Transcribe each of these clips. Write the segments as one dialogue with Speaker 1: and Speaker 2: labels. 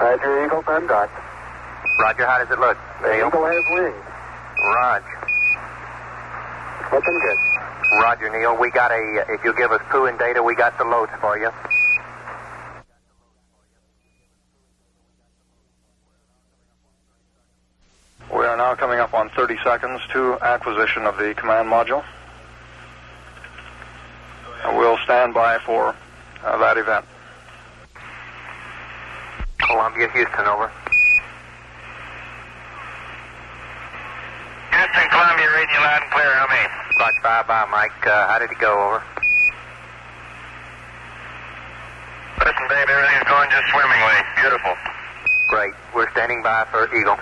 Speaker 1: Roger, Eagle, PennDOT.
Speaker 2: Roger, how does it look?
Speaker 1: The Eagle has wings.
Speaker 2: Roger.
Speaker 1: Looking good.
Speaker 2: Roger, Neil. We got if you give us poo and data, we got the loads for you.
Speaker 3: We are now coming up on 30 seconds to acquisition of the command module. And we'll stand by for that event.
Speaker 2: Columbia, Houston, over.
Speaker 4: Houston, Columbia, reading you loud and clear. How many?
Speaker 2: Roger, bye-bye, Mike. How did it go, over?
Speaker 4: Listen, Dave, everything's going just swimmingly. Beautiful.
Speaker 2: Great. We're standing by for Eagle.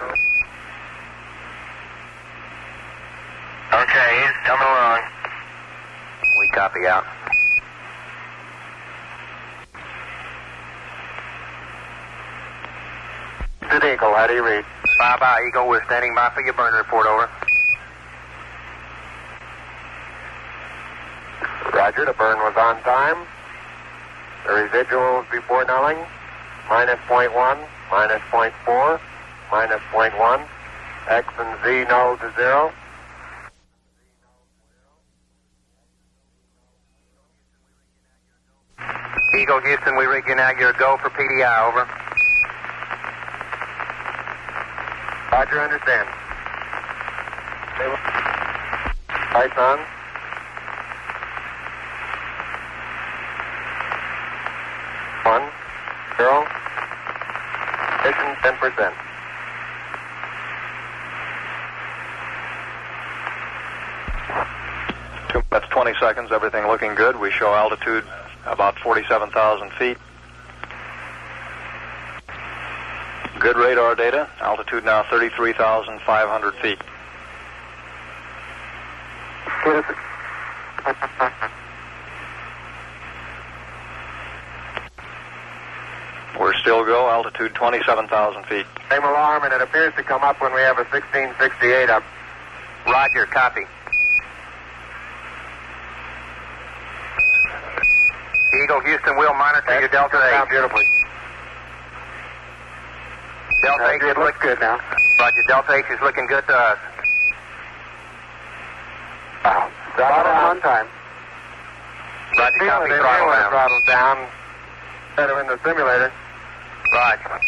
Speaker 4: Okay, he's coming along.
Speaker 2: We copy out.
Speaker 1: Good Eagle, how do you read?
Speaker 2: Bye-bye, Eagle. We're standing by for your burn report, over.
Speaker 1: Roger, the burn was on time. The residuals before nulling, minus 0.1, minus 0.4, minus 0.1. X and Z null to 0.
Speaker 2: Eagle, Houston, we read you now. You're a go for PDI, over.
Speaker 1: Roger, understand. Lights on. One, 0. Ignition 10%.
Speaker 3: That's 20 seconds, everything looking good. We show altitude about 47,000 feet. Good radar data. Altitude now 33,500 feet. We're still go. Altitude 27,000 feet.
Speaker 1: Same alarm, and it appears to come up when we have a 1668 up.
Speaker 2: Roger, copy. Eagle, Houston, we'll monitor your Delta
Speaker 1: Down
Speaker 2: H.
Speaker 1: beautifully.
Speaker 2: Delta H
Speaker 1: It looks good now.
Speaker 2: Roger, Delta H is looking good to us.
Speaker 1: Wow. Throttle on time.
Speaker 2: Roger,
Speaker 1: Feel
Speaker 2: copy,
Speaker 1: it in
Speaker 2: throttle
Speaker 1: here when
Speaker 2: down.
Speaker 1: throttle's down. Better in the simulator.
Speaker 2: Roger.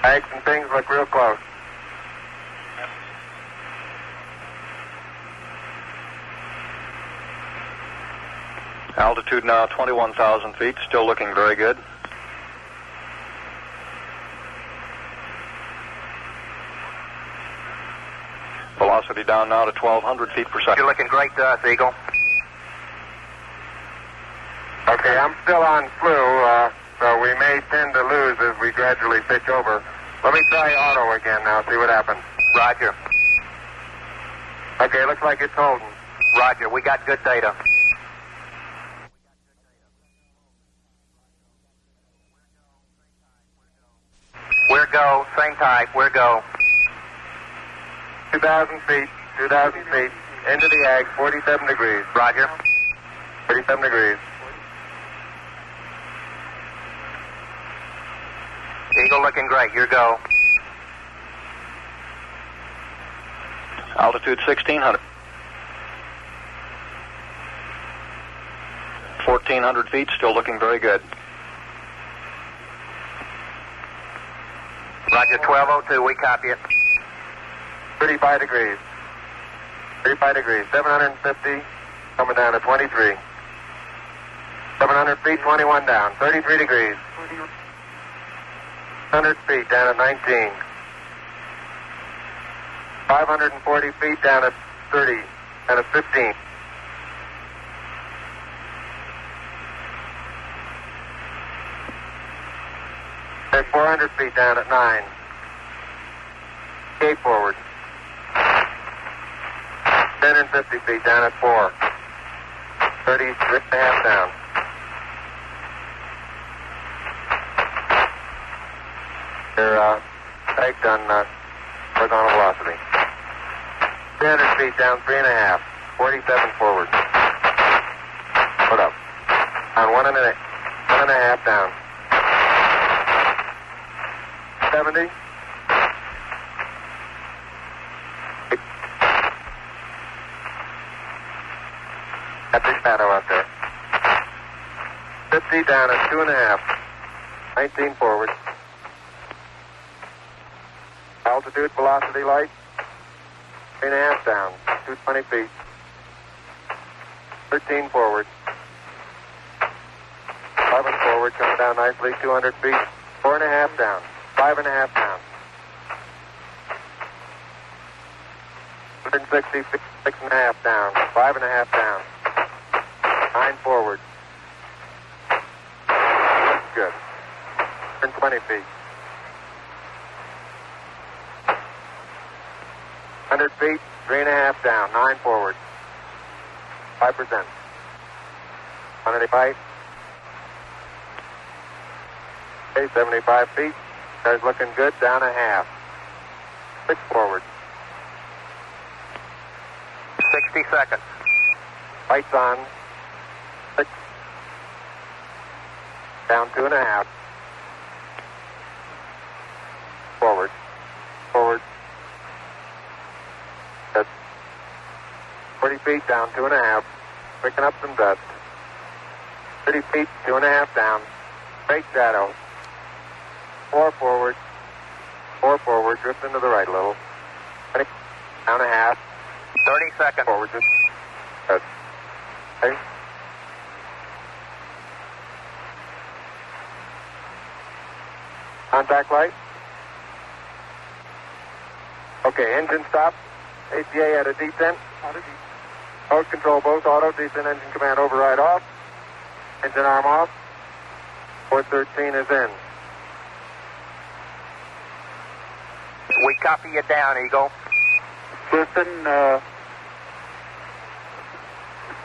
Speaker 1: Eggs and things look real close.
Speaker 3: Altitude now 21,000 feet, still looking very good. Velocity down now to 1,200 feet per second.
Speaker 2: You're looking great to us, Eagle.
Speaker 1: Okay, I'm still on flu, so we may tend to lose as we gradually pitch over. Let me try auto again now, see what happens.
Speaker 2: Roger.
Speaker 1: Okay, looks like it's holding.
Speaker 2: Roger, we got good data. We're go, same type, we're go.
Speaker 1: 2,000 feet, 2,000 feet, into the ag, 47 degrees.
Speaker 2: Roger.
Speaker 1: 47 degrees.
Speaker 2: Eagle looking great, your go.
Speaker 3: Altitude 1,600. 1,400 feet, still looking very good.
Speaker 2: Roger, 1202, we copy it.
Speaker 1: 35 degrees. 35 degrees. 750, coming down to 23. 700 feet, 21 down. 33 degrees. 100 feet, down at 19. 540 feet, down at 30. Down at 15. And 400 feet, down at 9. Gate forward. 1050 feet, down at 4. 33.5 down. They're pegged on horizontal velocity. 300 feet down, 3.5. 47 forward. Put up. On 1.5 down. 70. Got the shadow out there. 50 down at 2.5. 19 forward. Altitude, velocity light. 3.5 down. 220 feet. 13 forward. 11 forward, coming down nicely, 200 feet. 4.5 down. 5.5 down. 160 feet, 6.5 down. 5.5 down. 9 forward. Good. 120 feet. 100 feet, 3.5 down. 9 forward. 5%. 185. Okay, 75 feet. Car's looking good. Down a half. 6 forward.
Speaker 2: 60 seconds.
Speaker 1: Lights on. 6. Down 2.5. Forward. Forward. Good. 40 feet down 2.5. Picking up some dust. 30 feet, 2.5 down. Great shadow. 4 forward. 4 forward. Drifting to the right a little. 20, down a half.
Speaker 2: 30 seconds.
Speaker 1: Forward. Just. Good. Okay. Contact light. Okay, engine stop. APA at a descent. Mode control both auto. Descent engine command override off. Engine arm off. 413 is in.
Speaker 2: We copy you down, Eagle.
Speaker 5: Houston,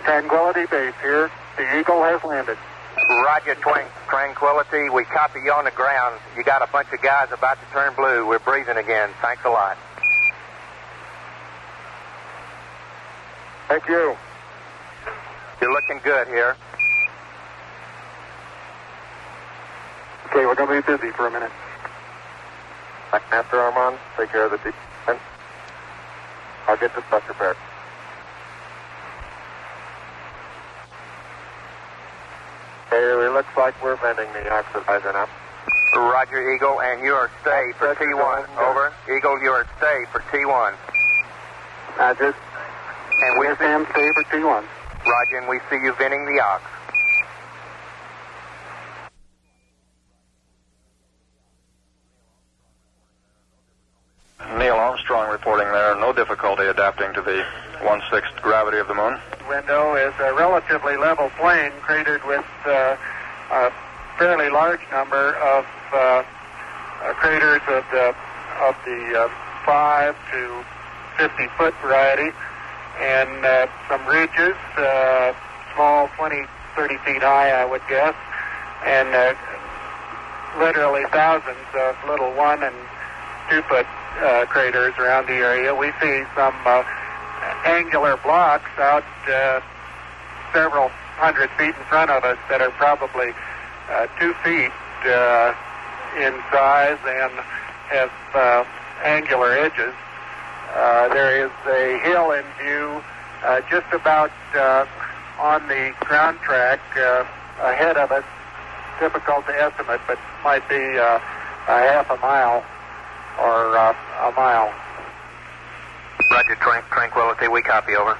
Speaker 5: Tranquility Base here. The Eagle has landed.
Speaker 2: Roger, Tranquility. We copy you on the ground. You got a bunch of guys about to turn blue. We're breathing again. Thanks a lot.
Speaker 1: Thank you.
Speaker 2: You're looking good here.
Speaker 5: Okay, we're going to be busy for a minute.
Speaker 1: After Armand, take care of the descent. I'll get the stuff prepared. Okay, it looks like we're venting the oxidizer now.
Speaker 2: Roger, Eagle, and you are stay for T1. Over. Eagle, you are stay for T1.
Speaker 5: Roger.
Speaker 2: And we
Speaker 5: see him stay for T1.
Speaker 2: Roger, and we see you venting the ox.
Speaker 3: Neil Armstrong reporting there. No difficulty adapting to the 1/6 gravity of the moon.
Speaker 5: Window is a relatively level plain cratered with a fairly large number of craters of the 5 to 50 foot variety, and some ridges, small, 20, 30 feet high, I would guess, and literally thousands of little 1 and 2 foot craters around the area. We see some angular blocks out several hundred feet in front of us that are probably 2 feet in size and have angular edges. There is a hill in view just about on the ground track ahead of us. Difficult to estimate, but might be a half a mile or a mile.
Speaker 2: Roger, Tranquility, we copy, over.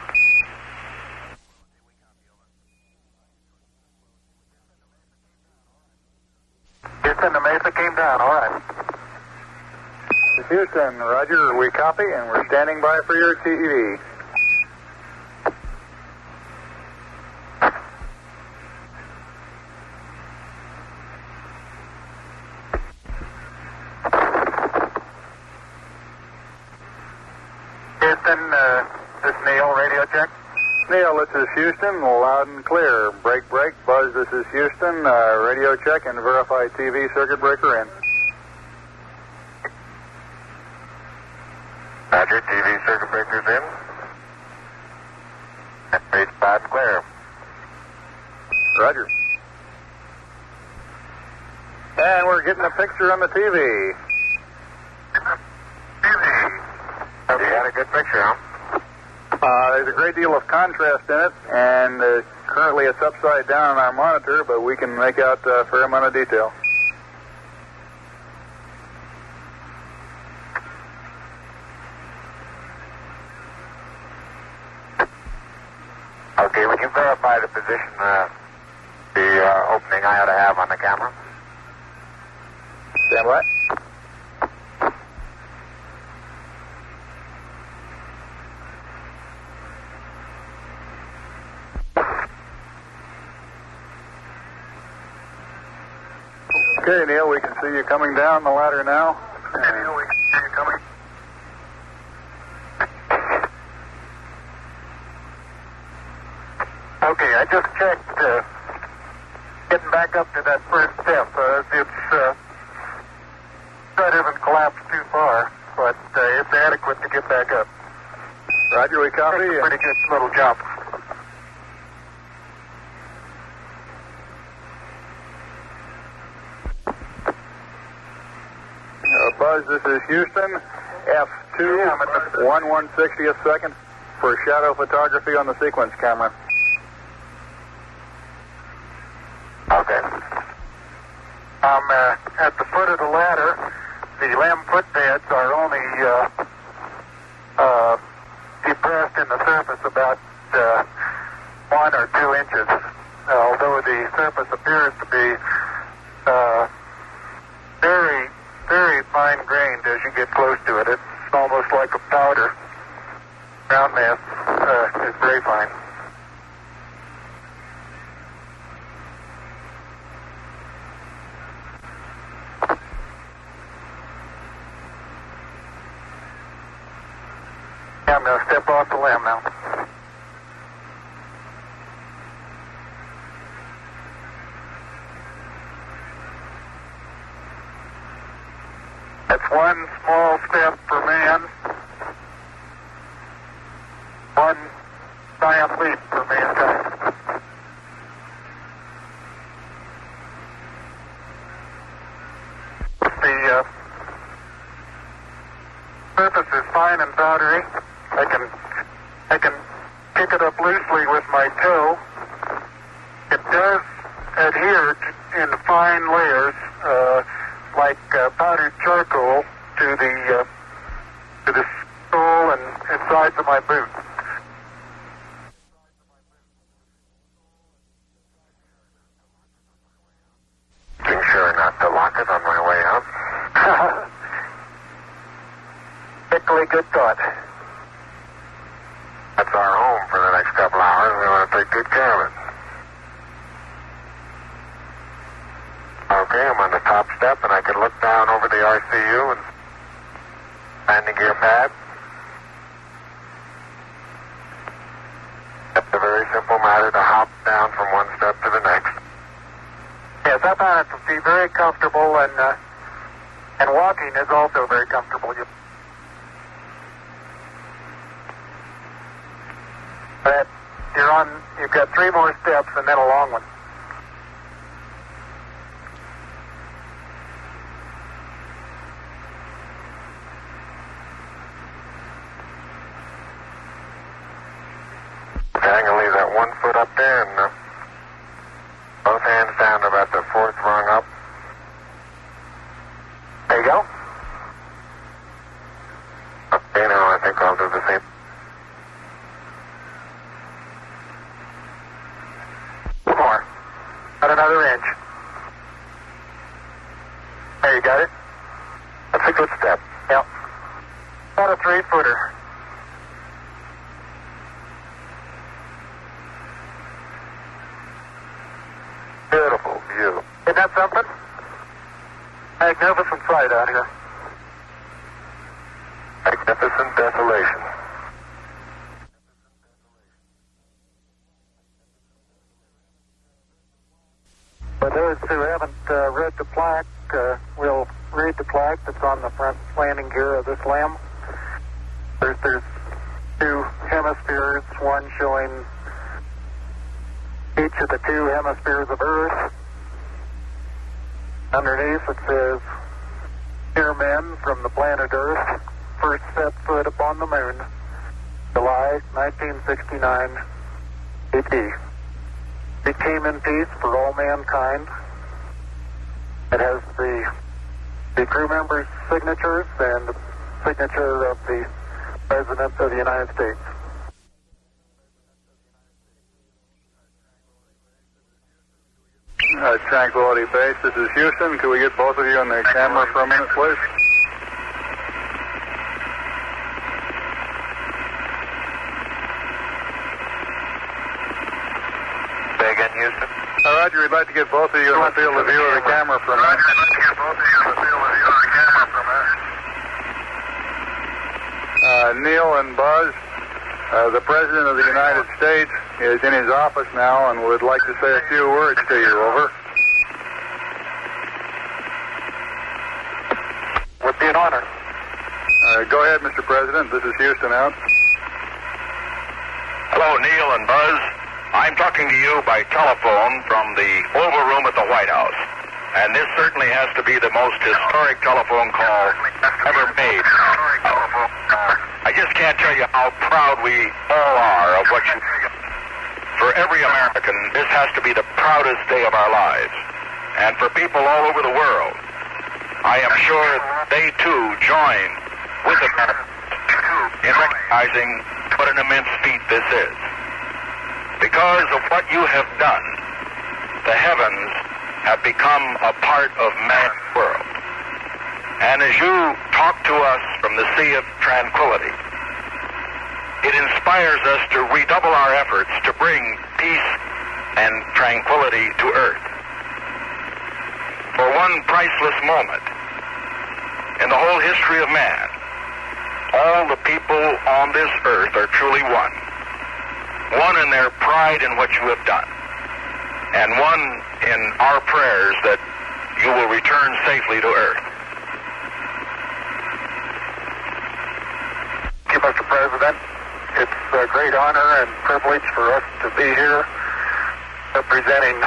Speaker 5: Houston, the Mesa came down, all right.
Speaker 6: Houston, Roger, we copy, and we're standing by for your TEV.
Speaker 5: Houston, this is Neil, radio check.
Speaker 6: Neil, this is Houston, loud and clear. Break, Buzz, this is Houston, radio check and verify TV circuit breaker in.
Speaker 1: Roger, TV circuit breaker's in. Read loud and clear.
Speaker 6: Roger. And we're getting a picture on the TV.
Speaker 1: You got a good picture, huh?
Speaker 6: There's a great deal of contrast in it, and currently it's upside down on our monitor, but we can make out a fair amount of detail.
Speaker 1: Okay, would you verify the position, the opening I ought to have on the camera?
Speaker 6: Stand by. Okay, Neil, we can see you coming down the ladder now.
Speaker 1: Okay, Neil, we can see you coming. Okay, I just checked getting back up to that first step. That hasn't collapsed too far, but it's adequate to get back up.
Speaker 6: Roger, we copy.
Speaker 1: It's a pretty good little jump.
Speaker 6: Buzz, this is Houston, F2, 1/160th second for shadow photography on the sequence camera.
Speaker 1: Okay. I'm at the foot of the ladder. The LEM footbeds are only depressed in the surface about 1 or 2 inches, although the surface appears to be very, very fine-grained as you get close to it. It's almost like a powder. Ground mass is very fine. I'm going to step off the LEM now. That's one small step for man, one giant leap for mankind. The surface is fine and powdery. I can pick it up loosely with my toe. It does adhere in fine layers, like powdered charcoal, to the sole and sides of my boot. Being sure not to lock it on my way out. Particularly good thought. That's our home for the next couple hours. We want to take good care of it. Okay, I'm on the top step, and I can look down over the RCU and landing gear pad. It's a very simple matter to hop down from one step to the next. Yes, I found it to be very comfortable, and walking is also very comfortable. But you've got 3 more steps and then a long one. Okay, I'm going to leave that 1 foot up there and both hands down to about the 4th rung up. There you go. Okay, now I think I'll do the same. More. About another inch. There, you got it? That's a good step. Yep. About a 3-footer. Beautiful view. Isn't that something? Magnificent sight out here. Magnificent desolation. For those who haven't read the plaque, we'll read the plaque that's on the front landing gear of this LEM. There's 2 hemispheres, one showing each of the 2 hemispheres of Earth,
Speaker 5: Underneath it says, "Dear men from the planet Earth, first set foot upon the moon, July 1969 AD. It came in peace for all mankind." It has the crew members' signatures and the signature of the President of the United States.
Speaker 6: Tranquility Base, this is Houston. Could we get both of you on the camera for a minute, please?
Speaker 1: Say again, Houston.
Speaker 6: Roger, we'd like to get both of you in the field of view of the camera for a minute.
Speaker 4: Roger, let's get both of you in the field of view of the camera for a minute.
Speaker 6: Neil and Buzz, the President of the United States is in his office now and would like to say a few words to you. Over.
Speaker 5: Would be an honor.
Speaker 6: Go ahead, Mr. President. This is Houston out.
Speaker 4: Hello, Neil and Buzz. I'm talking to you by telephone from the Oval Room at the White House. And this certainly has to be the most historic telephone call ever made. I just can't tell you how proud we all are of what you do. For every American, this has to be the proudest day of our lives. And for people all over the world, I am sure they too join with America in recognizing what an immense feat this is. Because of what you have done, the heavens have become a part of man's world. And as you talk to us from the Sea of Tranquility, it inspires us to redouble our efforts to bring peace and tranquility to Earth. For one priceless moment in the whole history of man, all the people on this earth are truly one. One in their pride in what you have done, and one in our prayers that you will return safely to Earth.
Speaker 5: Thank you, Mr. President. It's a great honor and privilege for us to be here representing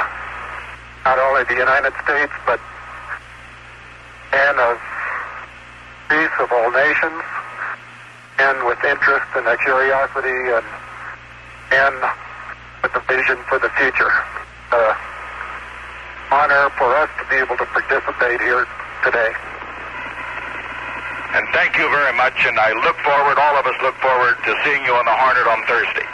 Speaker 5: not only the United States, but man of peace of all nations, and with interest and a curiosity and with a vision for the future. Honor for us to be able to participate here today.
Speaker 4: And thank you very much, and I look forward, all of us look forward to seeing you on the Hornet on Thursday.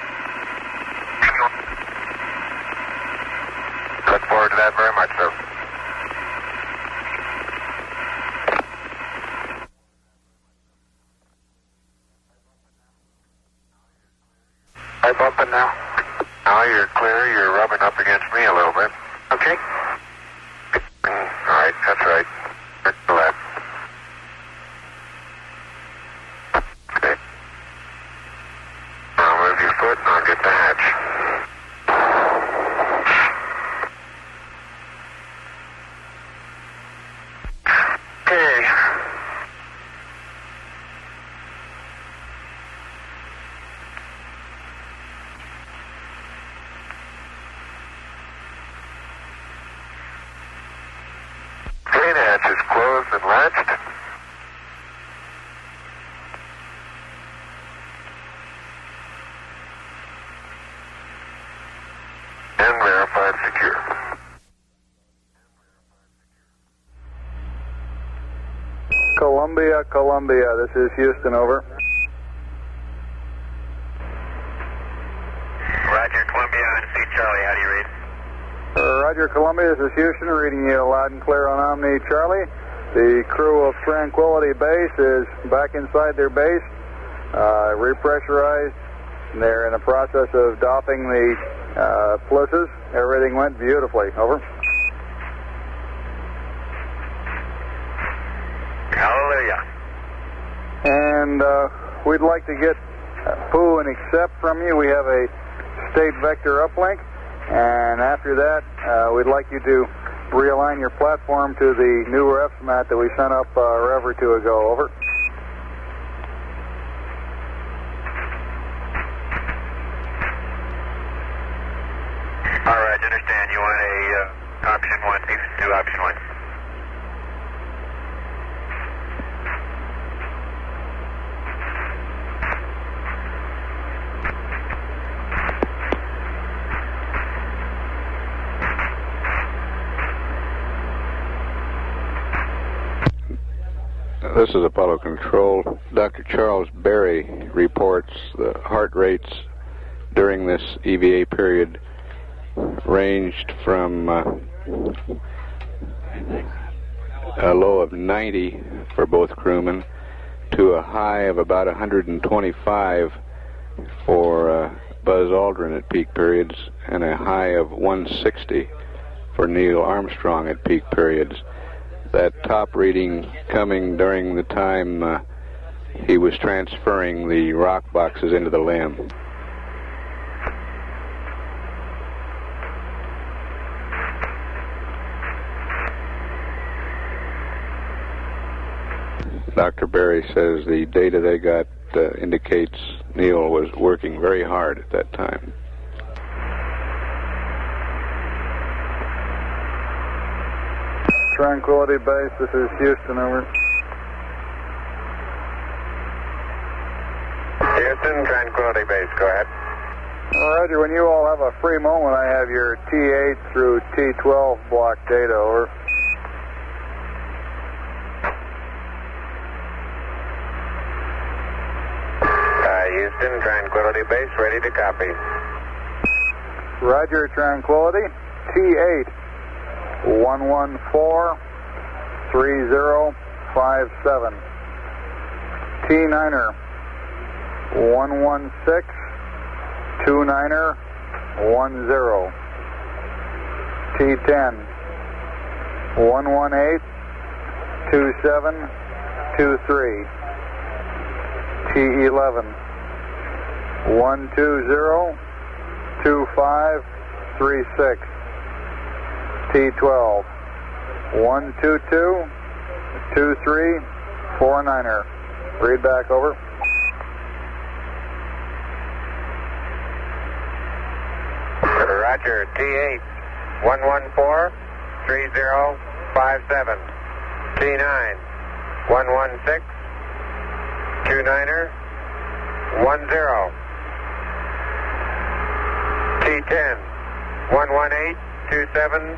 Speaker 1: Look forward to that very much, sir.
Speaker 5: I'm bumping now.
Speaker 1: Now you're clear. You're rubbing up against me a little bit.
Speaker 5: Okay.
Speaker 1: All right, that's right. Turn to the left. Okay. Now move your foot and I'll get the hatch.
Speaker 5: Okay.
Speaker 1: Train hatch is closed and latched. And verified secure.
Speaker 6: Columbia, Columbia. This is Houston. Over.
Speaker 4: Roger, Columbia, and see Charlie. How do you read?
Speaker 6: Roger, Columbia. This is Houston. Reading you loud and clear on Omni Charlie. The crew of Tranquility Base is back inside their base, repressurized. They're in the process of doffing the plusses. Everything went beautifully. Over.
Speaker 4: Hallelujah.
Speaker 6: And we'd like to get Pooh and accept from you. We have a state vector uplink, and after that, we'd like you to realign your platform to the new refs mat that we sent up a rev or two ago. Over.
Speaker 4: All right, understand. You want a option one, do option one.
Speaker 7: This is Apollo Control. Dr. Charles Berry reports the heart rates during this EVA period ranged from a low of 90 for both crewmen to a high of about 125 for Buzz Aldrin at peak periods, and a high of 160 for Neil Armstrong at peak periods. That top reading coming during the time he was transferring the rock boxes into the LEM. Dr. Berry says the data they got indicates Neil was working very hard at that time.
Speaker 6: Tranquility Base, this is Houston, over.
Speaker 1: Houston, Tranquility Base, go ahead.
Speaker 6: Roger, when you all have a free moment, I have your T8 through T12 block data, over.
Speaker 1: Houston, Tranquility Base, ready to copy.
Speaker 6: Roger, Tranquility. T8, 114-3057. T9er, 116-29er, 10. T10, 118-2723. T11, 120-2536. T12, 122-2349er. Read back, over.
Speaker 1: Roger, T8, 114-3057. T9, 116-29er, 10. T10, 118-2723.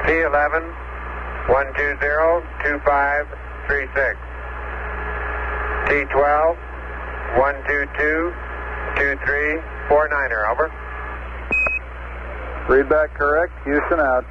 Speaker 1: T11, 120-2536. T12, 122-2349er, over.
Speaker 6: Read back correct. Houston out.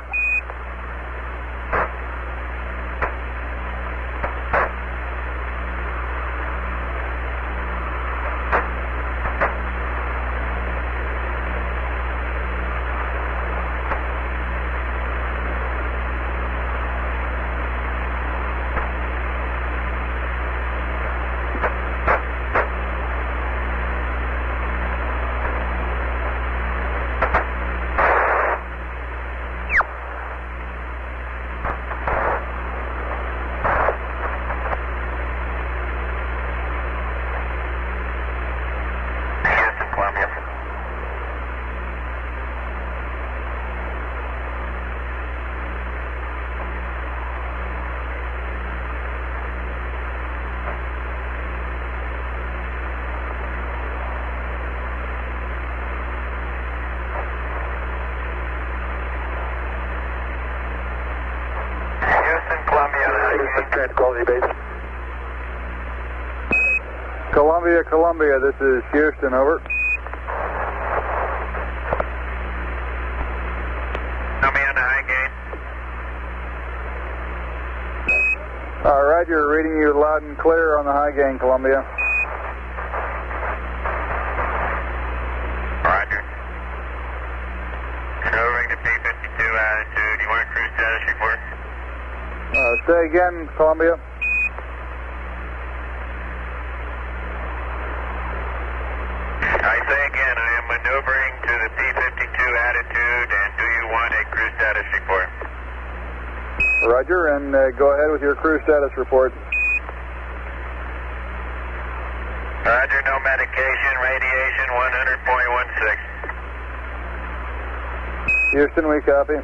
Speaker 1: Tranquility Base.
Speaker 6: Columbia, Columbia, this is Houston, over.
Speaker 4: Tell me on the high gain.
Speaker 6: Roger, reading you loud and clear on the high gain, Columbia.
Speaker 4: Roger. Covering the P-52 altitude. You want a cruise status report?
Speaker 6: Say again, Columbia.
Speaker 4: I say again, I am maneuvering to the P-52 attitude, and do you want a cruise status report?
Speaker 6: Roger, and go ahead with your crew status report.
Speaker 4: Roger, no medication, radiation 100.16.
Speaker 6: Houston, we copy.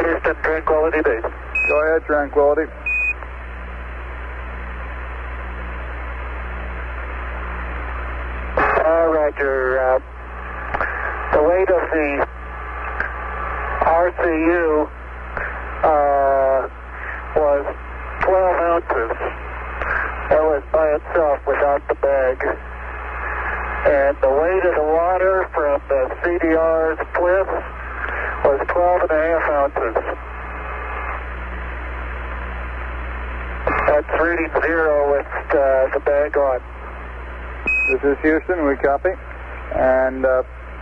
Speaker 5: Houston, Tranquility Base.
Speaker 6: Go ahead, Tranquility.
Speaker 5: Roger. The weight of the RCU was 12 ounces. That was by itself without the bag. And the weight of the water from the CDR's plinth was 12.5 ounces. That's reading 0 with the bag on.
Speaker 6: This is Houston, we copy. And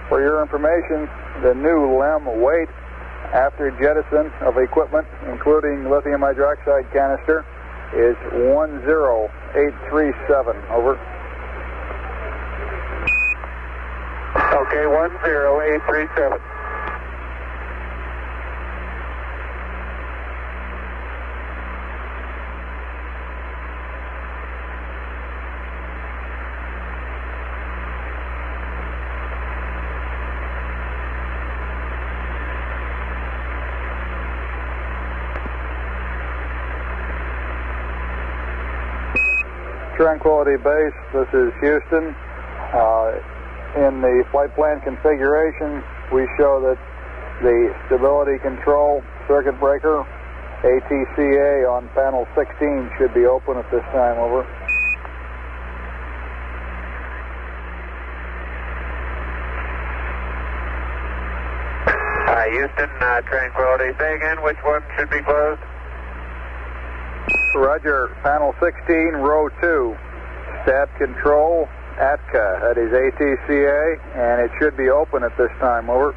Speaker 6: for your information, the new LEM weight after jettison of equipment, including lithium hydroxide canister, is 10837. Over.
Speaker 5: Okay, 10837.
Speaker 6: Tranquility Base, this is Houston. In the flight plan configuration, we show that the stability control circuit breaker, ATCA, on panel 16 should be open at this time. Over.
Speaker 5: Houston, Tranquility. Say again, which one should be closed?
Speaker 6: Roger, panel 16, row 2, stat control, ATCA, that is ATCA, and it should be open at this time. Over.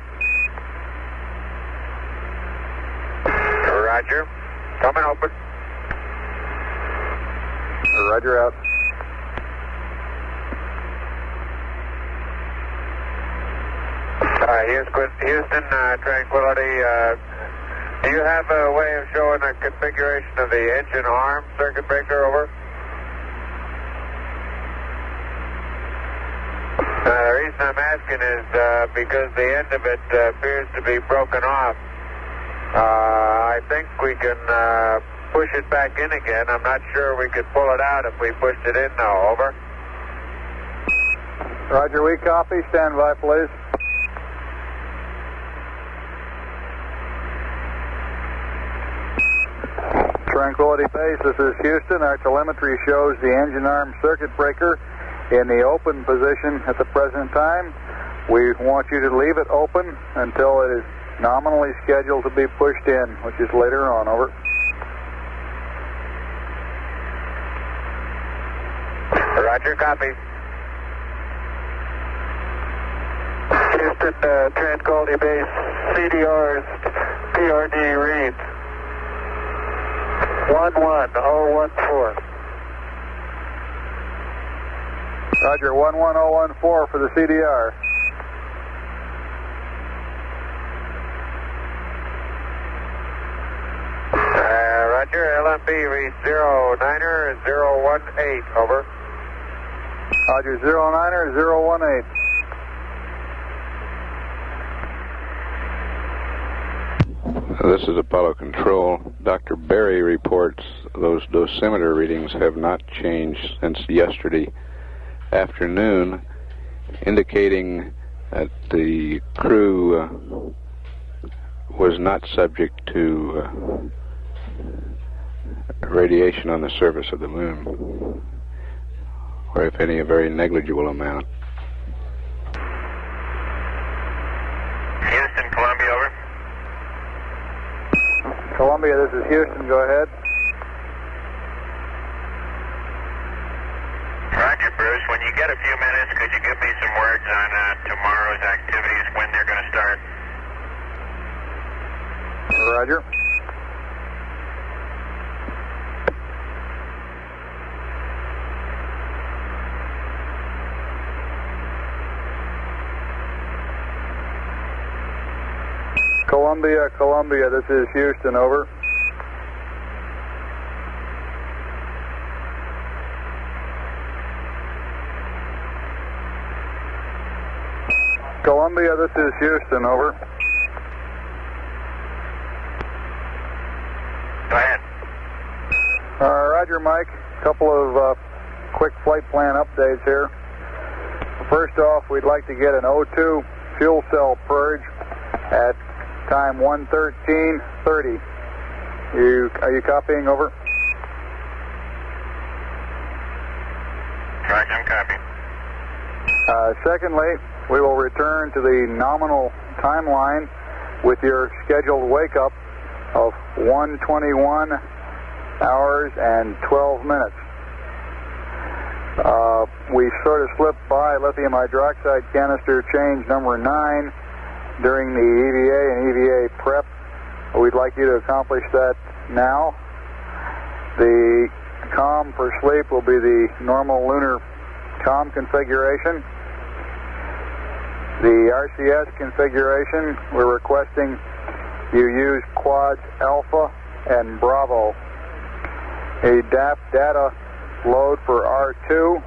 Speaker 5: Roger, coming open.
Speaker 6: Roger, out.
Speaker 5: Houston, Tranquility. Do you have a way of showing a configuration of the engine arm circuit breaker? Over. The reason I'm asking is because the end of it appears to be broken off. I think we can push it back in again. I'm not sure we could pull it out if we pushed it in now. Over.
Speaker 6: Roger, we copy. Stand by, please. Tranquility Base, this is Houston. Our telemetry shows the engine arm circuit breaker in the open position at the present time. We want you to leave it open until it is nominally scheduled to be pushed in, which is later on. Over.
Speaker 5: Roger, copy. Houston, Tranquility Base, CDR's PRD reads 11014.
Speaker 6: Roger, 11014 for the CDR.
Speaker 5: Roger, LMB reads 09er018. Over.
Speaker 6: Roger, 09er018.
Speaker 7: This is Apollo Control. Dr. Berry reports those dosimeter readings have not changed since yesterday afternoon, indicating that the crew was not subject to radiation on the surface of the moon, or if any, a very negligible amount.
Speaker 4: Houston, Columbia, over.
Speaker 6: Columbia, this is Houston. Go ahead.
Speaker 4: Roger, Bruce. When you get a few minutes, could you give me some words on tomorrow's activities, when they're going to start?
Speaker 6: Roger. Columbia, this is Houston. Over. Columbia, this is Houston. Over. Roger, Mike. A couple of quick flight plan updates here. First off, we'd like to get an O2 fuel cell purge at time 1:13:30. Are you copying? Over.
Speaker 4: Roger, I'm copying.
Speaker 6: Secondly, we will return to the nominal timeline with your scheduled wake-up of 1:21 hours and 12 minutes. We sort of slipped by lithium hydroxide canister change number 9 during the EVA and EVA prep. We'd like you to accomplish that now. The COM for sleep will be the normal lunar COM configuration. The RCS configuration, we're requesting you use quads Alpha and Bravo. A DAP data load for R2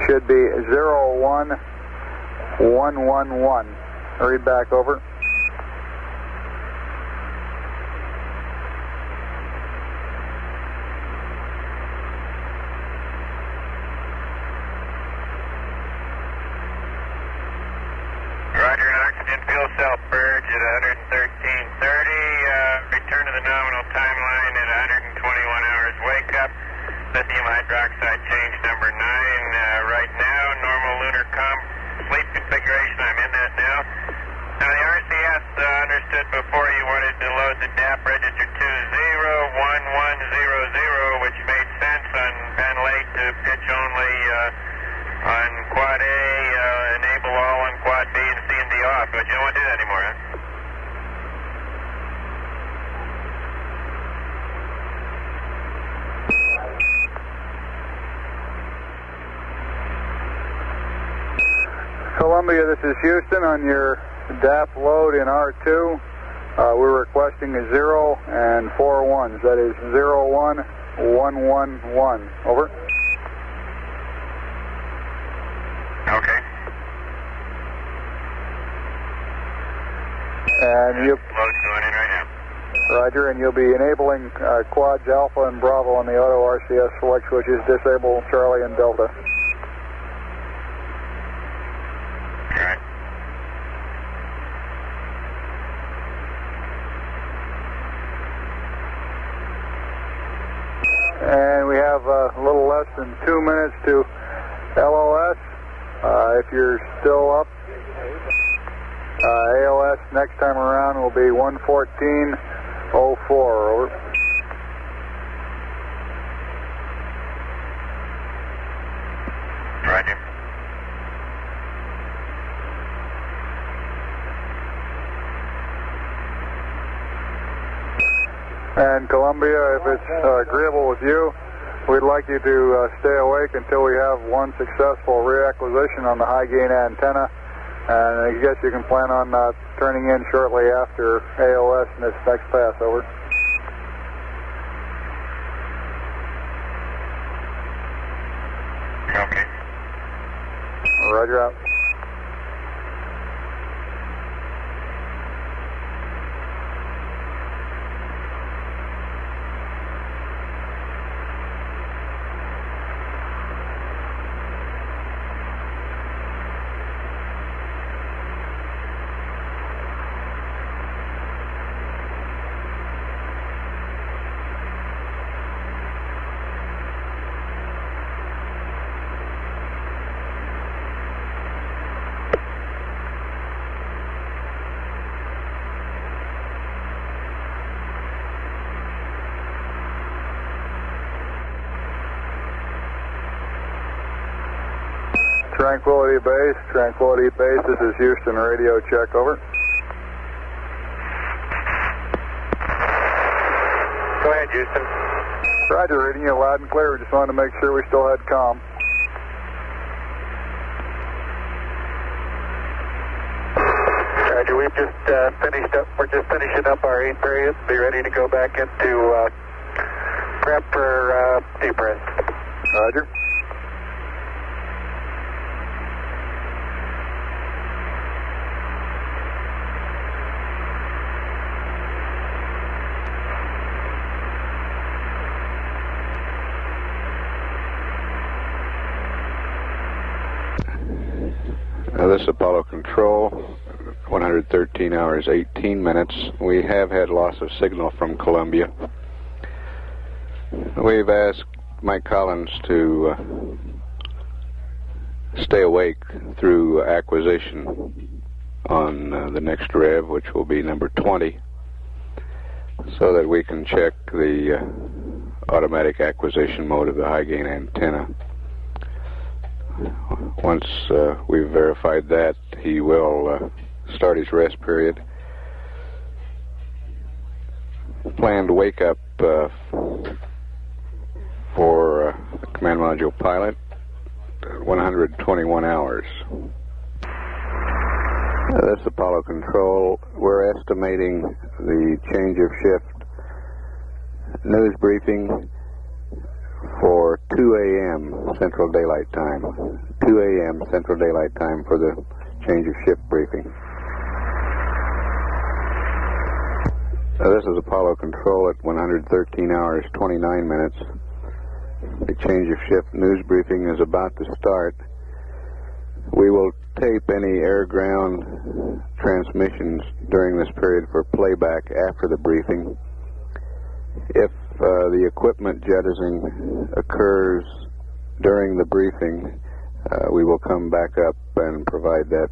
Speaker 6: should be 01111. Read back, over.
Speaker 4: Roger, oxygen fuel cell purge at 113:30. Return to the nominal timeline at 121 hours wake up. Lithium hydroxide change number 9 right now. Normal lunar sleep configuration. I'm in that now. Now the RCS understood before you wanted to load the DAP register 201100, which made sense on panel 8 to pitch only on quad A, enable all on quad B and C and D off. But you don't want to do that anymore, huh?
Speaker 6: Columbia, this is Houston on your DAP load in R2. We're requesting a 0 and 4 ones. That is 01111. Over.
Speaker 4: Okay.
Speaker 6: And you.
Speaker 4: Load's going in right now.
Speaker 6: Roger, and you'll be enabling quads Alpha and Bravo on the auto RCS select switches. Disable Charlie and Delta.
Speaker 4: All right.
Speaker 6: And we have a little less than 2 minutes to LOS. If you're still up, ALS next time around will be 1:14:04. Over.
Speaker 4: Roger.
Speaker 6: And Columbia, if it's agreeable with you, we'd like you to stay awake until we have one successful reacquisition on the high gain antenna. And I guess you can plan on turning in shortly after AOS in this next pass. Over.
Speaker 4: Okay.
Speaker 6: Roger out. Tranquility Base, this is Houston, radio check, over.
Speaker 2: Go ahead, Houston.
Speaker 6: Roger, reading you loud and clear. We just wanted to make sure we still had comm.
Speaker 5: Roger, we've just finished up. We're just finishing up our 8 period. Be ready to go back into prep for deep rest.
Speaker 6: Roger.
Speaker 7: This is Apollo Control, 113 hours, 18 minutes. We have had loss of signal from Columbia. We've asked Mike Collins to stay awake through acquisition on the next rev, which will be number 20, so that we can check the automatic acquisition mode of the high gain antenna. Once we've verified that, he will start his rest period. Planned wake up for the command module pilot, 121 hours. This is Apollo Control. We're estimating the change of shift news briefing for 2 a.m. Central Daylight Time. 2 a.m. Central Daylight Time for the change of shift briefing. This is Apollo Control at 113 hours, 29 minutes. The change of shift news briefing is about to start. We will tape any air-ground transmissions during this period for playback after the briefing. If the equipment jettisoning occurs during the briefing, we will come back up and provide that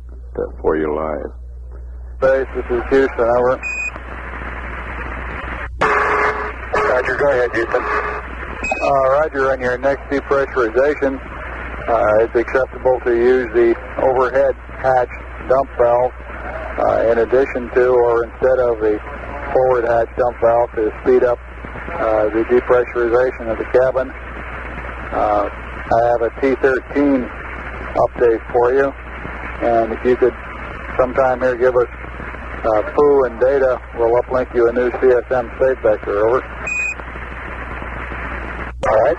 Speaker 7: for you live.
Speaker 6: Base, this is Houston, over.
Speaker 1: Roger, go ahead, Houston.
Speaker 6: Roger, on your next depressurization, it's acceptable to use the overhead hatch dump valve in addition to or instead of the forward hatch dump valve to speed up the depressurization of the cabin. I have a T13 update for you, and if you could sometime here give us POO and data, we'll uplink you a new CSM state vector, over.
Speaker 1: All right.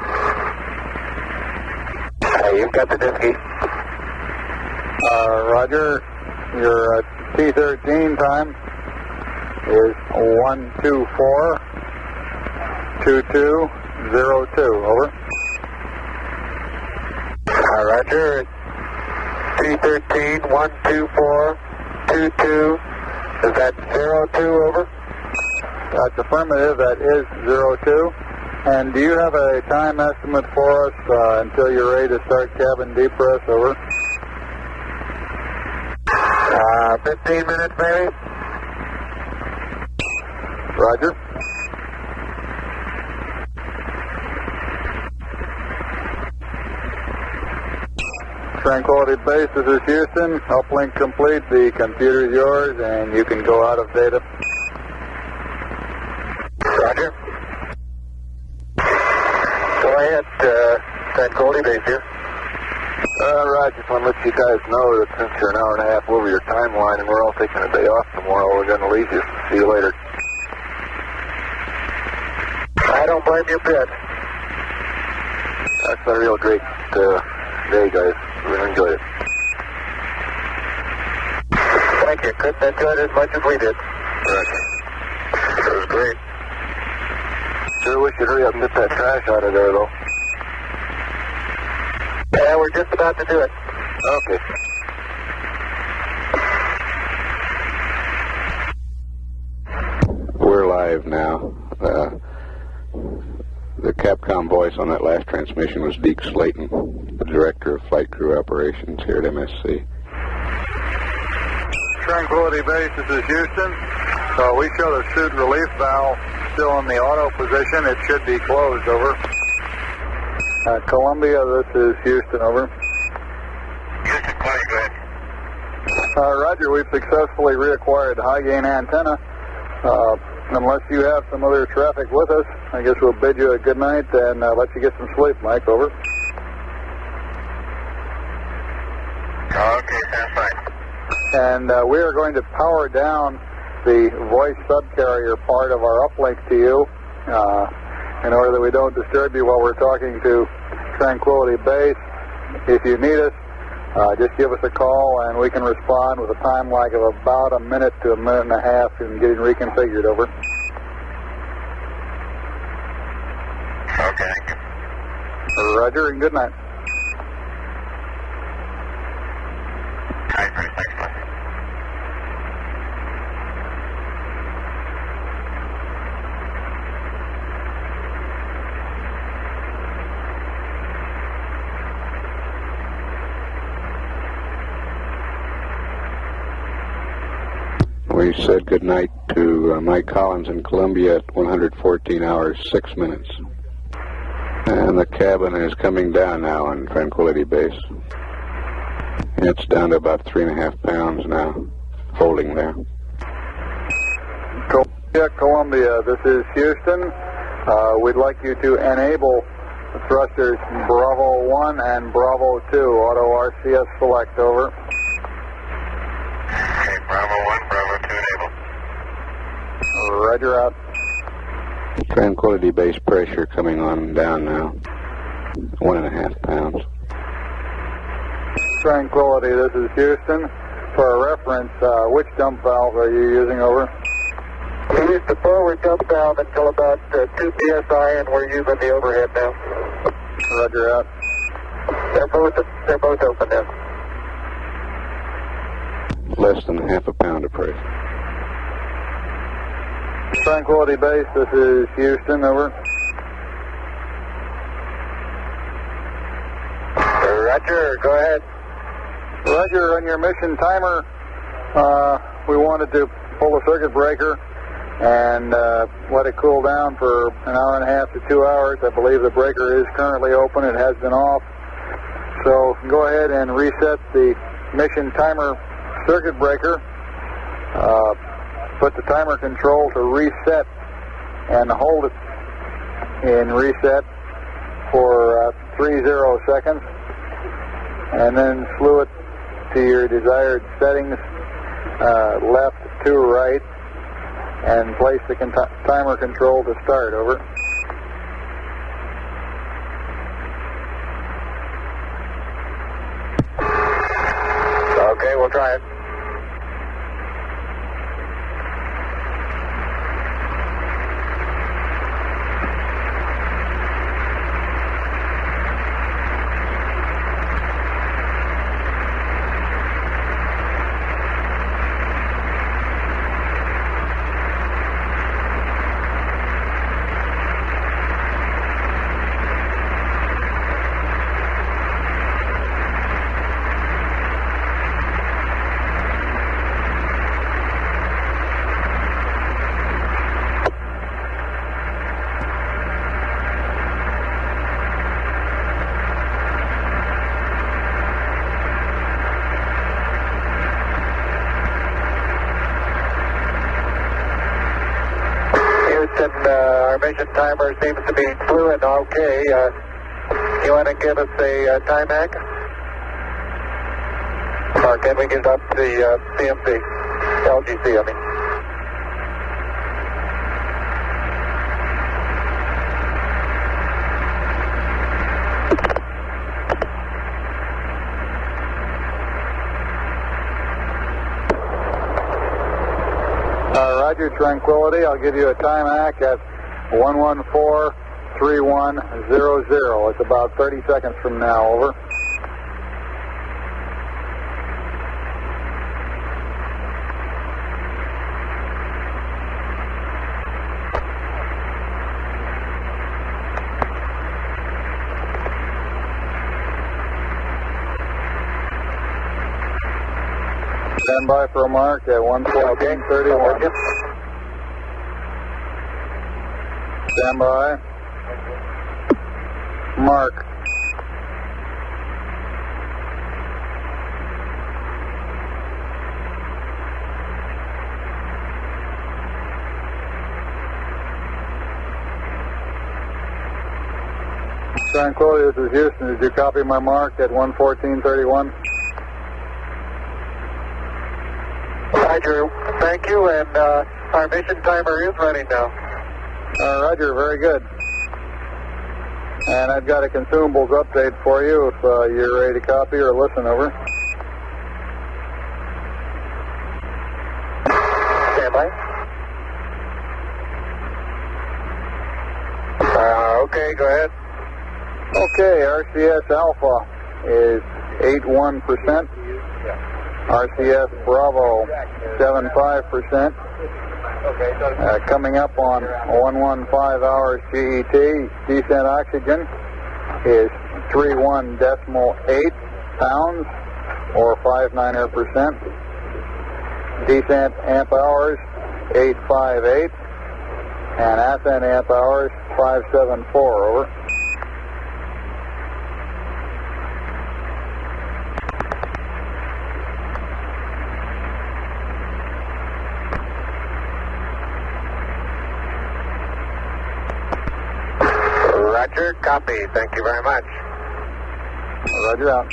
Speaker 1: You've got the Disky.
Speaker 6: Roger, your T13 time is 1242202, over.
Speaker 1: Roger, T13 12422. Is that 02, over?
Speaker 6: That's affirmative, that is 02. And do you have a time estimate for us until you're ready to start cabin depress, over?
Speaker 1: 15 minutes, maybe.
Speaker 6: Roger. Tranquility Base, this is Houston. Uplink complete. The computer is yours, and you can go out of data.
Speaker 1: Roger. Go ahead, Tranquility Base here.
Speaker 6: Roger. Just want to let you guys know that since you're an hour and a half over your timeline and we're all taking a day off tomorrow, we're going to leave you. See you later.
Speaker 1: I don't blame you a bit.
Speaker 6: That's a real great day, guys. We enjoyed it.
Speaker 1: Thank you. Couldn't enjoy it as much as we did.
Speaker 6: Right.
Speaker 1: It was great.
Speaker 6: Sure wish you'd hurry up and get that trash out of there, though.
Speaker 1: Yeah, we're just about to do it.
Speaker 6: Okay.
Speaker 7: We're live now. The Capcom voice on that last transmission was Deke Slayton, the Director of Flight Crew Operations here at MSC.
Speaker 6: Tranquility Base, this is Houston. We show the suit relief valve still in the auto position. It should be closed, over. Columbia, this is Houston, over.
Speaker 1: Houston, go ahead.
Speaker 6: Roger, we've successfully reacquired the high gain antenna. Unless you have some other traffic with us, I guess we'll bid you a good night and let you get some sleep, Mike, over.
Speaker 1: Okay, sounds fine.
Speaker 6: And we are going to power down the voice subcarrier part of our uplink to you in order that we don't disturb you while we're talking to Tranquility Base. If you need us, just give us a call and we can respond with a time lag of about a minute to a minute and a half in getting reconfigured, over.
Speaker 1: Okay, thank you.
Speaker 6: Roger, and good night.
Speaker 1: All right.
Speaker 7: We said goodnight to Mike Collins in Columbia at 114 hours, 6 minutes. And the cabin is coming down now on Tranquility Base. It's down to about 3.5 pounds now, holding there.
Speaker 6: Columbia, this is Houston. We'd like you to enable the thrusters Bravo 1 and Bravo 2. Auto RCS select, over.
Speaker 1: Okay, Bravo 1, Bravo 2 enable.
Speaker 6: Roger, out.
Speaker 7: Tranquility Base pressure coming on down now, 1.5 pounds.
Speaker 6: Tranquility, this is Houston. For reference, which dump valve are you using, over?
Speaker 5: We used the forward dump valve until about 2 psi, and we're using the overhead now.
Speaker 6: Roger, out.
Speaker 5: They're both open now.
Speaker 7: Less than 0.5 pound of pressure.
Speaker 6: Tranquility Base, this is Houston, over.
Speaker 5: Roger, go ahead.
Speaker 6: Roger, on your mission timer, we wanted to pull the circuit breaker and let it cool down for an hour and a half to 2 hours. I believe the breaker is currently open. It has been off. So go ahead and reset the mission timer circuit breaker. Put the timer control to reset and hold it in reset for 30 seconds. And then slew it to your desired settings, left to right, and place the timer control to start, over.
Speaker 5: Okay, we'll try it. Our mission timer seems to be fluid. Okay. You want to give us a time hack? Or can we get up the CMC? LGC, I mean.
Speaker 6: Roger, Tranquility. I'll give you a time hack at 114-3100. It's about 30 seconds from now, over. Stand by for a mark at 114-31. Stand by. Mark. Tranquility, this is Houston. Did you copy my mark at 114-31?
Speaker 5: Roger, thank you, and our mission timer is running now.
Speaker 6: Roger, very good. And I've got a consumables update for you if you're ready to copy or listen, over.
Speaker 5: Stand by. Okay, go ahead.
Speaker 6: Okay, RCS Alpha is 81%. RCS Bravo 75%. Coming up on 115 hours GET, descent oxygen is 31.8 pounds or 59%. Descent amp hours 858 and ascent amp hours 574. Over.
Speaker 1: Roger, copy. Thank you very much.
Speaker 6: Roger out.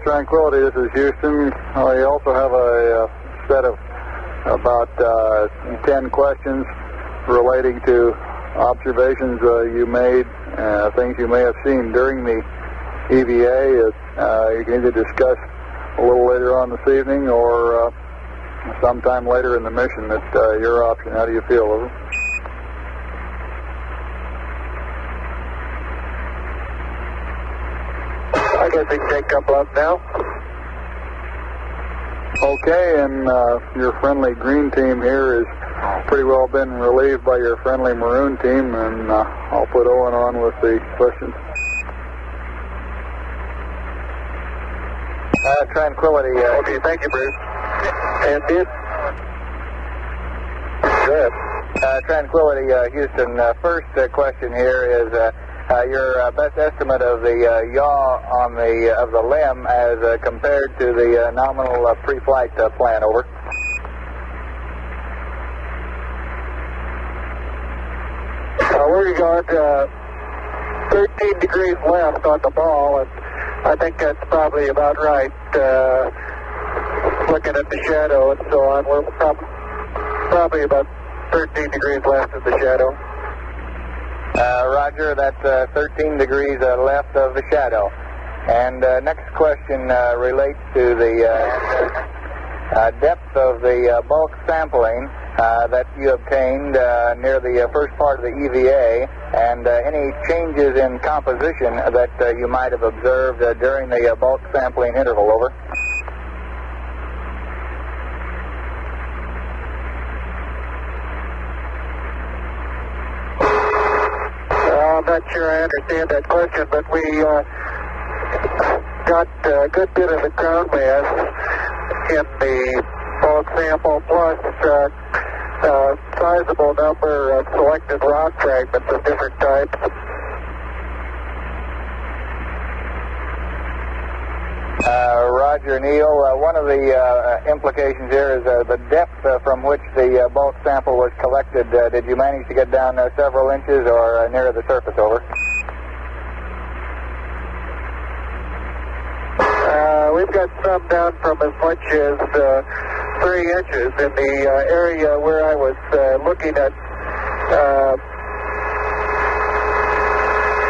Speaker 6: Tranquility, this is Houston. We also have a set of about 10 questions relating to observations you made, things you may have seen during the EVA. You can either discuss a little later on this evening or sometime later in the mission. That's your option. How do you feel? Over.
Speaker 1: I guess we can take a couple up now.
Speaker 6: Okay, and your friendly green team here has pretty well been relieved by your friendly maroon team, and I'll put Owen on with the questions.
Speaker 2: Tranquility.
Speaker 1: Okay, thank you, Bruce. And this? Good.
Speaker 2: Tranquility, Houston. First question here is your best estimate of the yaw on of the LEM as compared to the nominal pre-flight plan. Over.
Speaker 5: We got 13 degrees left on the ball, and I think that's probably about right. Looking at the shadow and so on, we're probably about 13 degrees left of the shadow.
Speaker 2: Roger, that's 13 degrees left of the shadow. And next question relates to the depth of the bulk sampling that you obtained near the first part of the EVA, and any changes in composition that you might have observed during the bulk sampling interval. Over.
Speaker 5: I'm not sure I understand that question, but we got a good bit of the ground mass in the bulk sample, plus a sizable number of selected rock fragments of different types.
Speaker 2: Roger, Neil. One of the implications here is the depth from which the bulk sample was collected. Did you manage to get down several inches or near the surface? Over.
Speaker 5: We've got some down from as much as 3 inches in the area where I was looking at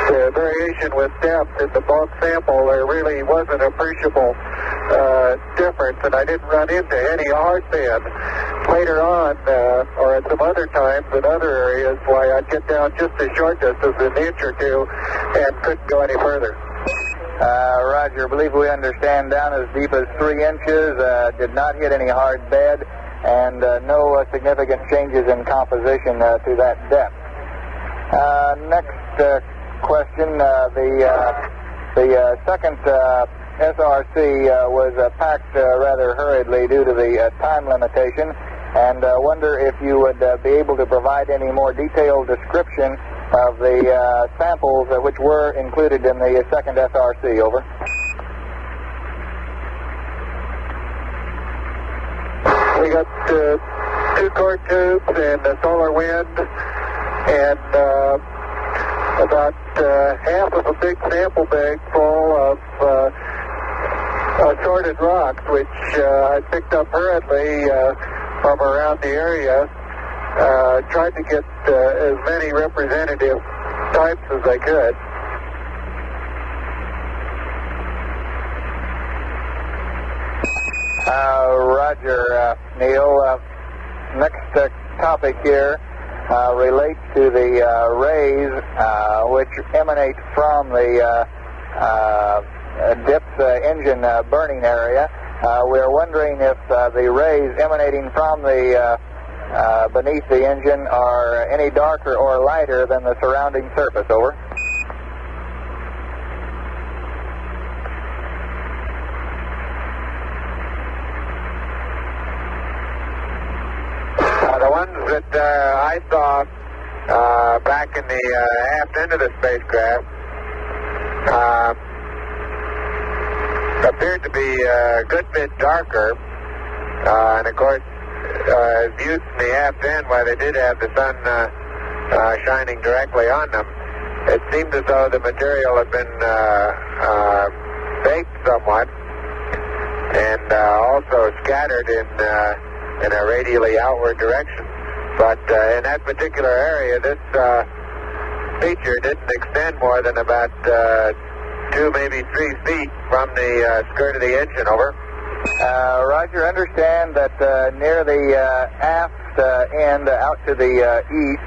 Speaker 5: the variation with depth in the bulk sample. There really wasn't appreciable difference, and I didn't run into any hard band. Later on, or at some other times in other areas, why I'd get down just a short distance, an inch or two, and couldn't go any further.
Speaker 2: Roger, I believe we understand down as deep as 3 inches, did not hit any hard bed, and no significant changes in composition to that depth. Next question, the second SRC was packed rather hurriedly due to the time limitation, and wonder if you would be able to provide any more detailed description of the samples which were included in the second SRC. Over.
Speaker 5: We got 2 core tubes and a solar wind, and about half of a big sample bag full of assorted rocks, which I picked up hurriedly from around the area. Tried to get as many representative types as I could.
Speaker 2: Roger, Neil. Next topic here relates to the rays which emanate from the DIP's engine burning area. We're wondering if the rays emanating from the beneath the engine are any darker or lighter than the surrounding surface. Over.
Speaker 1: The ones that I saw back in the aft end of the spacecraft appeared to be a good bit darker, and of course, viewed from the aft end, while they did have the sun shining directly on them, it seemed as though the material had been baked somewhat, and also scattered in a radially outward direction. But in that particular area, this feature didn't extend more than about 2, maybe 3 feet from the skirt of the engine. Over.
Speaker 2: Roger, understand that near the aft end out to the east,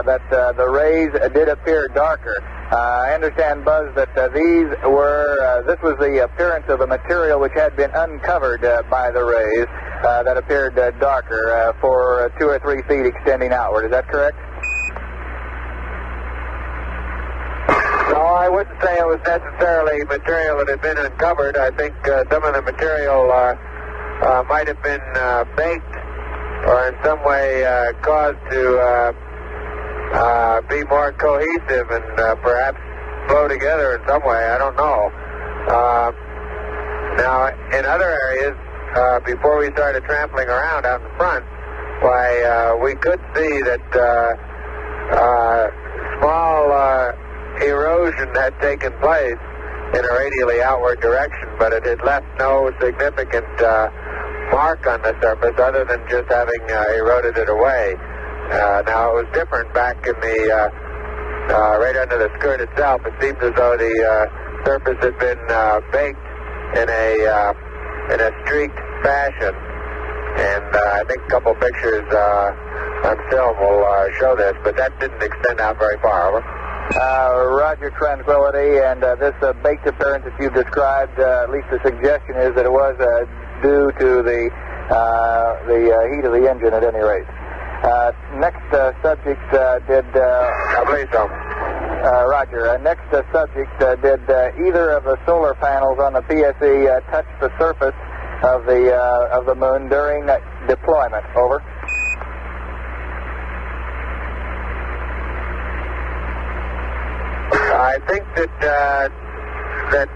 Speaker 2: that the rays did appear darker. I understand, Buzz, that this was the appearance of a material which had been uncovered by the rays that appeared darker for 2 or 3 feet extending outward. Is that correct?
Speaker 1: No, I wouldn't say it was necessarily material that had been uncovered. I think some of the material might have been baked or in some way caused to be more cohesive and perhaps flow together in some way. I don't know. Now, in other areas, before we started trampling around out in front, why, we could see that small erosion had taken place in a radially outward direction, but it had left no significant mark on the surface other than just having eroded it away. Now, it was different back in the right under the skirt itself. It seemed as though the surface had been baked in a streaked fashion, and I think a couple pictures on film will show this, but that didn't extend out very far. Over.
Speaker 2: Roger, Tranquility, and this baked appearance that you've described, at least the suggestion is that it was due to the heat of the engine at any rate. Next subject did...
Speaker 1: I believe so.
Speaker 2: Roger. Next subject, did either of the solar panels on the PSE touch the surface of the moon during deployment? Over.
Speaker 1: I think that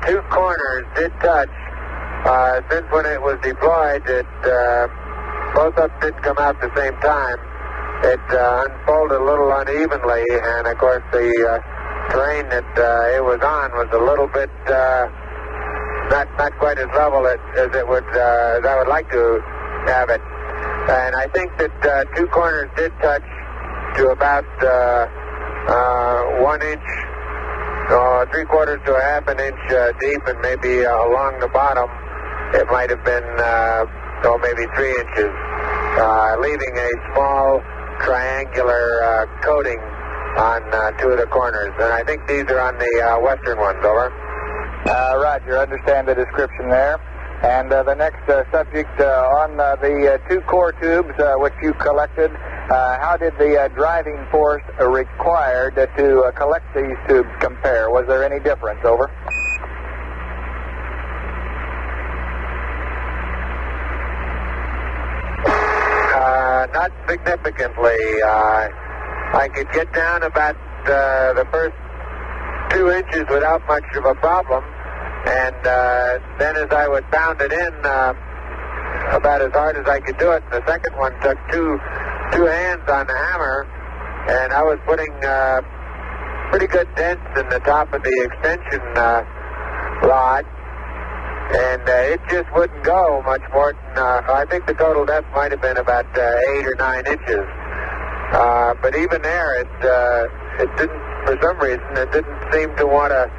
Speaker 1: 2 corners did touch. Since when it was deployed, both of them didn't come out at the same time. It unfolded a little unevenly, and of course the terrain that it was on was a little bit not quite as level as it would as I would like to have it. And I think that 2 corners did touch to about 1 inch, 3/4 to a half an inch deep, and maybe along the bottom it might have been maybe 3 inches, leaving a small triangular coating on 2 of the corners. And I think these are on the western ones. Over.
Speaker 2: Roger, understand the description there. And the next subject on the 2 core tubes which you collected, how did the driving force required to collect these tubes compare? Was there any difference? Over.
Speaker 1: Not significantly. I could get down about the first 2 inches without much of a problem, and then as I would pound it in about as hard as I could do it, the second one took two hands on the hammer, and I was putting pretty good dents in the top of the extension rod, and it just wouldn't go much more than, I think the total depth might have been about 8 or 9 inches. But even there, it didn't, for some reason, it didn't seem to want to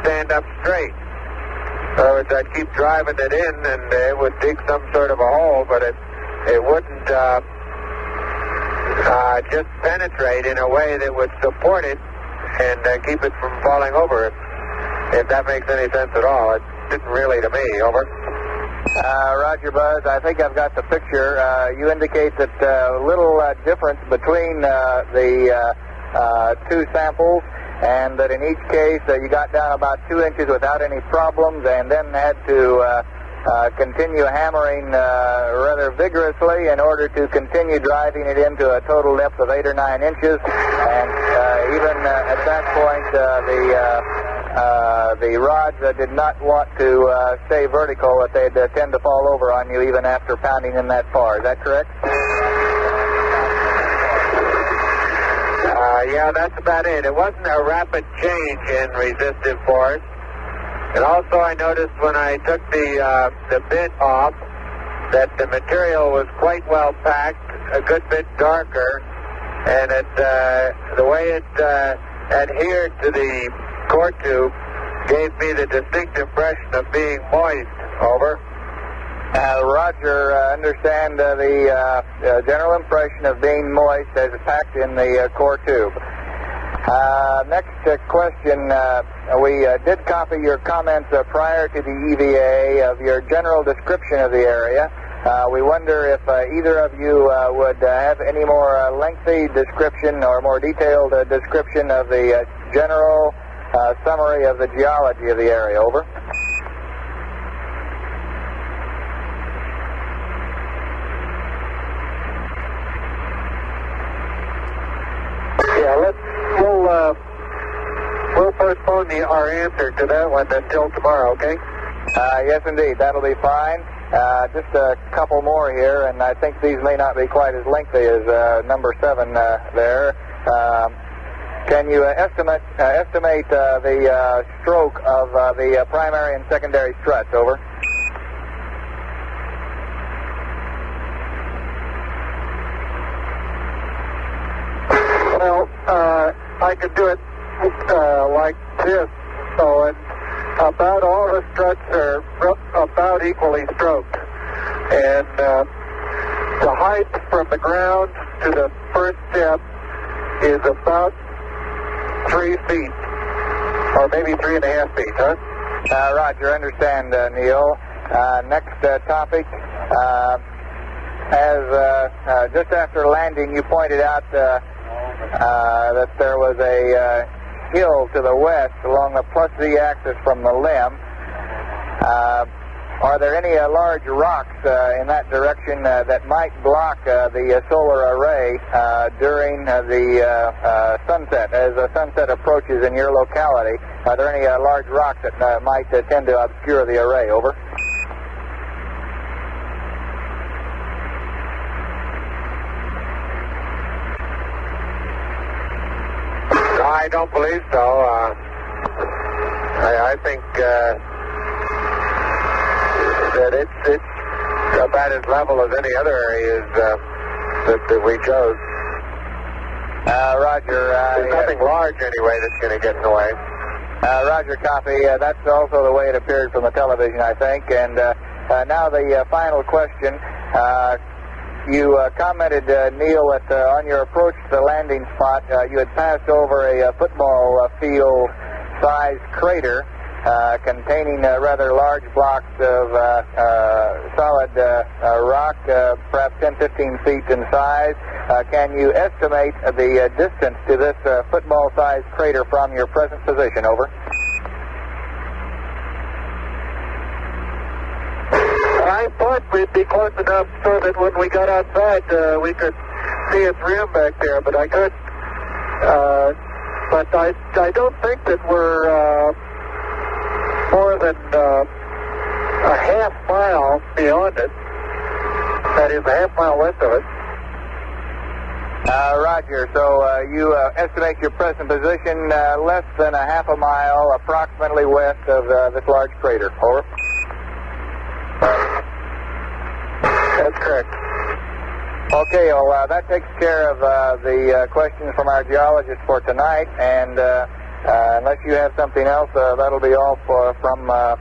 Speaker 1: stand up straight. In other words, I'd keep driving it in, and it would dig some sort of a hole, but it wouldn't just penetrate in a way that would support it and keep it from falling over, if that makes any sense at all. It didn't really to me. Over.
Speaker 2: Roger, Buzz. I think I've got the picture. You indicate that little difference between the two samples, and that in each case you got down about 2 inches without any problems, and then had to continue hammering rather vigorously in order to continue driving it into a total depth of 8 or 9 inches. And even at that point, the rods did not want to stay vertical, that they'd tend to fall over on you even after pounding in that far. Is that correct?
Speaker 1: Yeah, that's about it. It wasn't a rapid change in resistive force. And also I noticed when I took the bit off that the material was quite well packed, a good bit darker, and the way it adhered to the core tube gave me the distinct impression of being moist. Over.
Speaker 2: Roger, understand the general impression of being moist as packed in the core tube. Next question. We did copy your comments prior to the EVA of your general description of the area. We wonder if either of you would have any more lengthy description or more detailed description of the general summary of the geology of the area. Over.
Speaker 1: Yeah, we'll postpone our answer to that one until tomorrow, okay?
Speaker 2: Yes, indeed. That'll be fine. Just a couple more here, and I think these may not be quite as lengthy as number 7 there. Can you estimate the stroke of the primary and secondary struts? Over.
Speaker 5: Well, I could do it like this, so about all the struts are about equally stroked, and the height from the ground to the first step is about 3 feet, or maybe 3.5 feet, huh?
Speaker 2: Roger, understand, Neil. Next topic. As just after landing, you pointed out that there was a hill to the west along the plus z-axis from the limb. Are there any large rocks in that direction that might block the solar array during the sunset? As the sunset approaches in your locality, are there any large rocks that might tend to obscure the array? Over.
Speaker 1: I don't believe so. I think that it's about as level as any other areas that we chose.
Speaker 2: Roger.
Speaker 1: There's nothing large anyway that's going to get in the way.
Speaker 2: Roger, copy. That's also the way it appeared from the television, I think. And now the final question. You commented, Neil, that on your approach to the landing spot, you had passed over a football field-sized crater containing rather large blocks of solid rock, perhaps 10-15 feet in size. Can you estimate the distance to this football-sized crater from your present position? Over.
Speaker 5: I thought we'd be close enough so that when we got outside, we could see its rim back there, but I couldn't. But I don't think that we're more than a half mile beyond it. That is, a half mile west of it.
Speaker 2: Roger. So you estimate your present position less than a half a mile approximately west of this large crater. Over. That's correct. Okay, well, that takes care of the questions from our geologists for tonight, and unless you have something else, that'll be all from us.